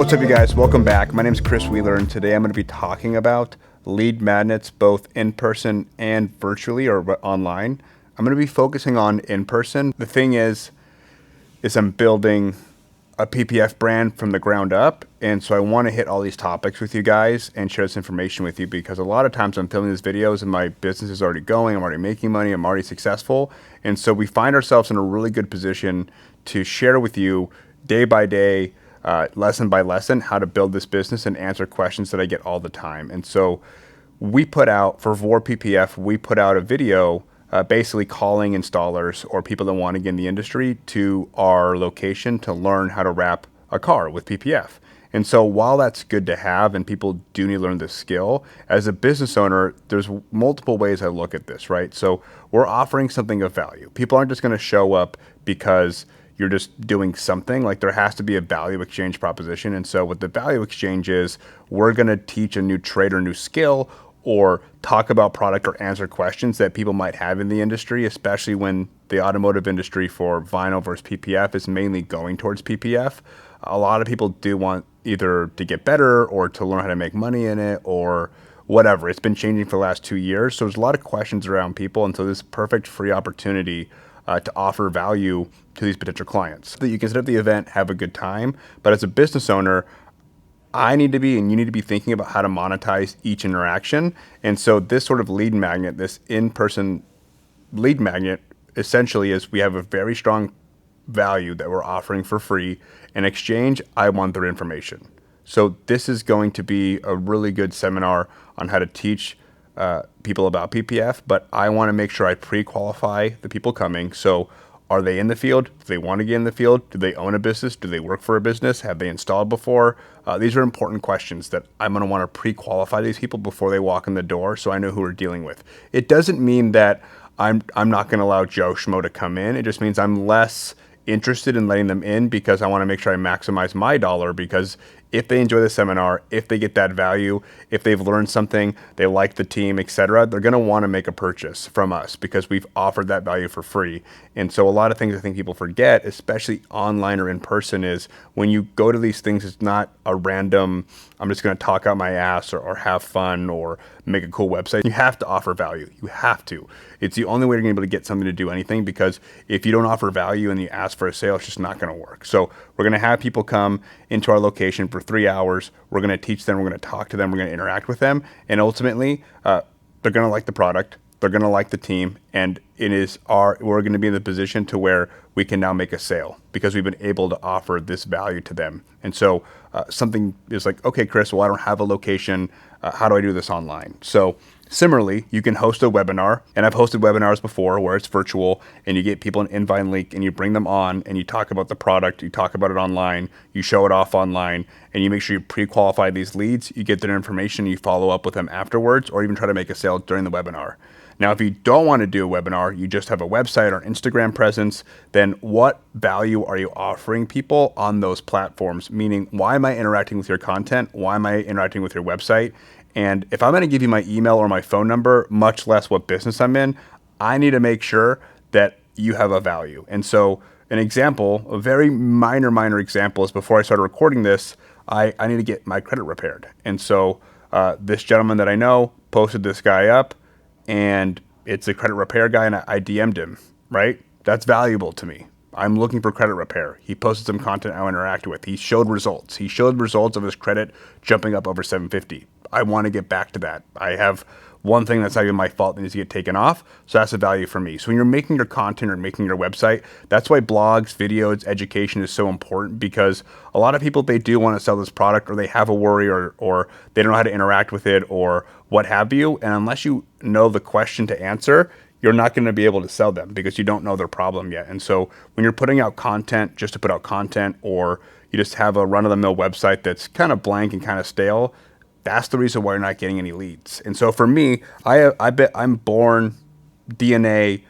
What's up, you guys? Welcome back. My name is Chris Wheeler, and today I'm going to be talking about lead magnets, both in person and virtually or online. I'm going to be focusing on in person. The thing is I'm building a PPF brand from the ground up, and so I want to hit all these topics with you guys and share this information with you, because a lot of times I'm filming these videos and my business is already going, I'm already making money, I'm already successful, and so we find ourselves in a really good position to share with you day by day, lesson by lesson, how to build this business and answer questions that I get all the time. And so we put out, for Vor PPF, we put out a video basically calling installers or people that want to get in the industry to our location to learn how to wrap a car with PPF. And so while that's good to have and people do need to learn this skill, as a business owner, there's multiple ways I look at this, right? So we're offering something of value. People aren't just going to show up because you're just doing something. Like, there has to be a value exchange proposition. And so what the value exchange is, we're going to teach a new trade or new skill, or talk about product or answer questions that people might have in the industry, especially when the automotive industry for vinyl versus PPF is mainly going towards PPF. A lot of people do want either to get better or to learn how to make money in it or whatever. It's been changing for the last 2 years. So there's a lot of questions around people. And so this is a perfect free opportunity to offer value to these potential clients. That you can set up the event, have a good time, but as a business owner, I need to be, and you need to be thinking about how to monetize each interaction. And so this sort of lead magnet, this in-person lead magnet, essentially is we have a very strong value that we're offering for free. In exchange, I want their information. So this is going to be a really good seminar on how to teach people about PPF, but I want to make sure I pre-qualify the people coming. So are they in the field? Do they want to get in the field? Do they own a business? Do they work for a business? Have they installed before? These are important questions that I'm going to want to pre-qualify these people before they walk in the door, so I know who we're dealing with. It doesn't mean that I'm not going to allow Joe Schmo to come in. It just means I'm less interested in letting them in, because I want to make sure I maximize my dollar, because if they enjoy the seminar, if they get that value, if they've learned something, they like the team, etc., they're going to want to make a purchase from us because we've offered that value for free. And so a lot of things I think people forget, especially online or in person, is when you go to these things, it's not a random, I'm just going to talk out my ass or have fun or make a cool website. You have to offer value. You have to. It's the only way you're going to be able to get something to do anything, because if you don't offer value and you ask for a sale, it's just not going to work. So we're going to have people come into our location for 3 hours. We're going to teach them. We're going to talk to them. We're going to interact with them. And ultimately, they're going to like the product. They're going to like the team. And we're going to be in the position to where we can now make a sale because we've been able to offer this value to them. And so something is like, okay, Chris, well, I don't have a location. How do I do this online? So similarly, you can host a webinar, and I've hosted webinars before where it's virtual and you get people an invite link and you bring them on and you talk about the product, you talk about it online, you show it off online, and you make sure you pre-qualify these leads, you get their information, you follow up with them afterwards, or even try to make a sale during the webinar. Now, if you don't want to do a webinar, you just have a website or Instagram presence, then what value are you offering people on those platforms? Meaning, why am I interacting with your content? Why am I interacting with your website? And if I'm going to give you my email or my phone number, much less what business I'm in, I need to make sure that you have a value. And so an example, a very minor example, is before I started recording this, I need to get my credit repaired. And so this gentleman that I know posted this guy up, and it's a credit repair guy, and I DM'd him, right? That's valuable to me. I'm looking for credit repair. He posted some content I interact with. He showed results. He showed results of his credit jumping up over 750. I want to get back to that. I have one thing that's not even my fault that needs to get taken off. So that's a value for me. So when you're making your content or making your website, that's why blogs, videos, education is so important, because a lot of people, they do want to sell this product, or they have a worry, or they don't know how to interact with it, or what have you. And unless you know the question to answer, you're not going to be able to sell them because you don't know their problem yet. And so when you're putting out content just to put out content, or you just have a run-of-the-mill website that's kind of blank and kind of stale, that's the reason why you're not getting any leads. And so for me, I bet I'm born DNA,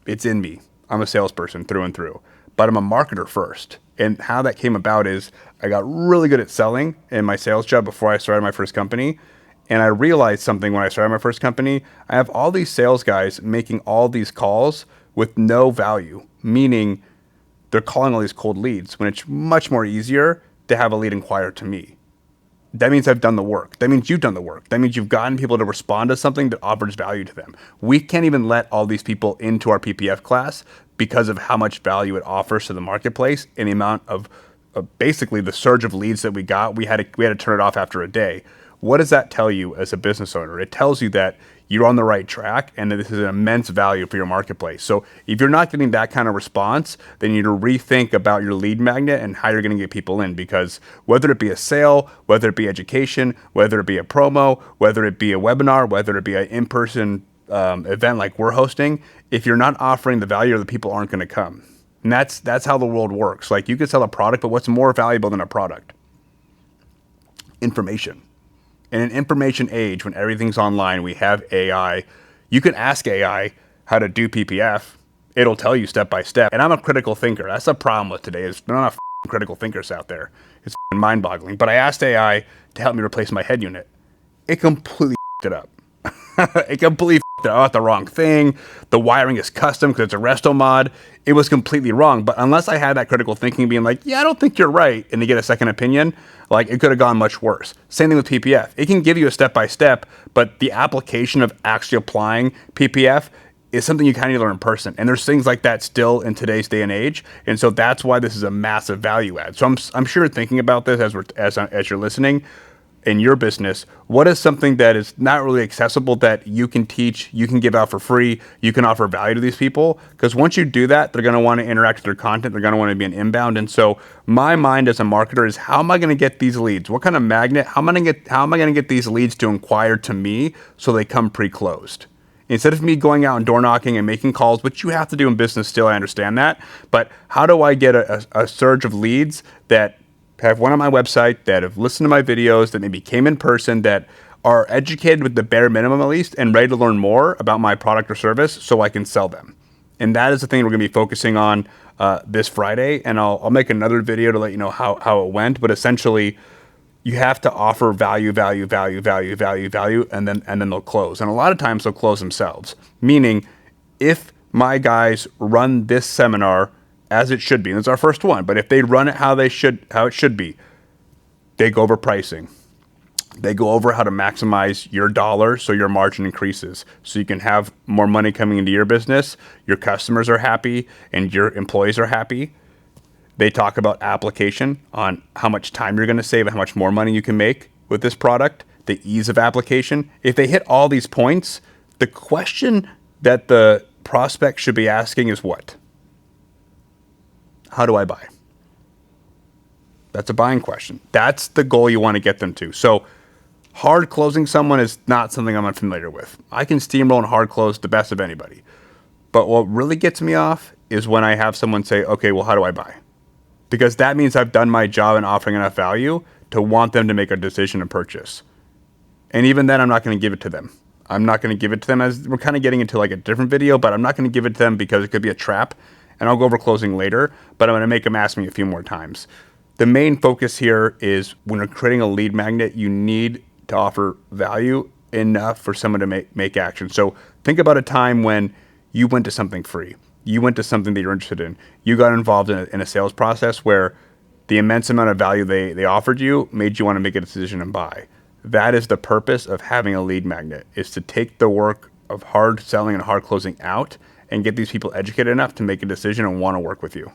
it's in me. I'm a salesperson through and through, but I'm a marketer first. And how that came about is I got really good at selling in my sales job before I started my first company. And I realized something when I started my first company. I have all these sales guys making all these calls with no value, meaning they're calling all these cold leads, when it's much more easier to have a lead inquire to me. That means I've done the work. That means you've done the work. That means you've gotten people to respond to something that offers value to them. We can't even let all these people into our PPF class because of how much value it offers to the marketplace and the amount of basically the surge of leads that we got. We had to turn it off after a day. What does that tell you as a business owner? It tells you that you're on the right track and that this is an immense value for your marketplace. So if you're not getting that kind of response, then you need to rethink about your lead magnet and how you're going to get people in, because whether it be a sale, whether it be education, whether it be a promo, whether it be a webinar, whether it be an in-person event like we're hosting, if you're not offering the value, the people aren't going to come. And that's how the world works. Like, you could sell a product, but what's more valuable than a product? Information. In an information age, when everything's online, we have AI. You can ask AI how to do PPF. It'll tell you step by step. And I'm a critical thinker. That's the problem with today, is there are not enough critical thinkers out there. It's mind-boggling. But I asked AI to help me replace my head unit. It completely it up. It completely out the wrong thing. The wiring is custom because it's a resto mod. It was completely wrong. But unless I had that critical thinking, being like, yeah, I don't think you're right, and to get a second opinion, like, it could have gone much worse. Same thing with PPF. It can give you a step-by-step, but the application of actually applying PPF is something you kind of need to learn in person. And there's things like that still in today's day and age. And so that's why this is a massive value add. So I'm sure thinking about this as you're listening. In your business, what is something that is not really accessible that you can teach, you can give out for free, you can offer value to these people? Because once you do that, they're going to want to interact with their content. They're going to want to be an inbound. And so my mind as a marketer is, how am I going to get these leads? What kind of magnet? How am I going to get these leads to inquire to me so they come pre-closed? Instead of me going out and door knocking and making calls, which you have to do in business still, I understand that. But how do I get a surge of leads that have one on my website, that have listened to my videos, that maybe came in person, that are educated with the bare minimum at least, and ready to learn more about my product or service so I can sell them? And that is the thing we're going to be focusing on this Friday. And I'll make another video to let you know how it went. But essentially, you have to offer value, and then they'll close. And a lot of times they'll close themselves. Meaning, if my guys run this seminar as it should be, and it's our first one, but if they run it how it should be, they go over pricing. They go over how to maximize your dollar so your margin increases, so you can have more money coming into your business, your customers are happy, and your employees are happy. They talk about application, on how much time you're going to save and how much more money you can make with this product, the ease of application. If they hit all these points, the question that the prospect should be asking is what? How do I buy? That's a buying question. That's the goal you want to get them to. So hard closing someone is not something I'm unfamiliar with. I can steamroll and hard close the best of anybody. But what really gets me off is when I have someone say, okay, well, how do I buy? Because that means I've done my job in offering enough value to want them to make a decision to purchase. And even then, I'm not going to give it to them. I'm not going to give it to them, as we're kind of getting into like a different video, but I'm not going to give it to them because it could be a trap. And I'll go over closing later, but I'm going to make them ask me a few more times. The main focus here is, when you're creating a lead magnet, you need to offer value enough for someone to make action. So think about a time when you went to something free. You went to something that you're interested in. You got involved in a sales process where the immense amount of value they offered you made you want to make a decision and buy. That is the purpose of having a lead magnet, is to take the work of hard selling and hard closing out and get these people educated enough to make a decision and want to work with you.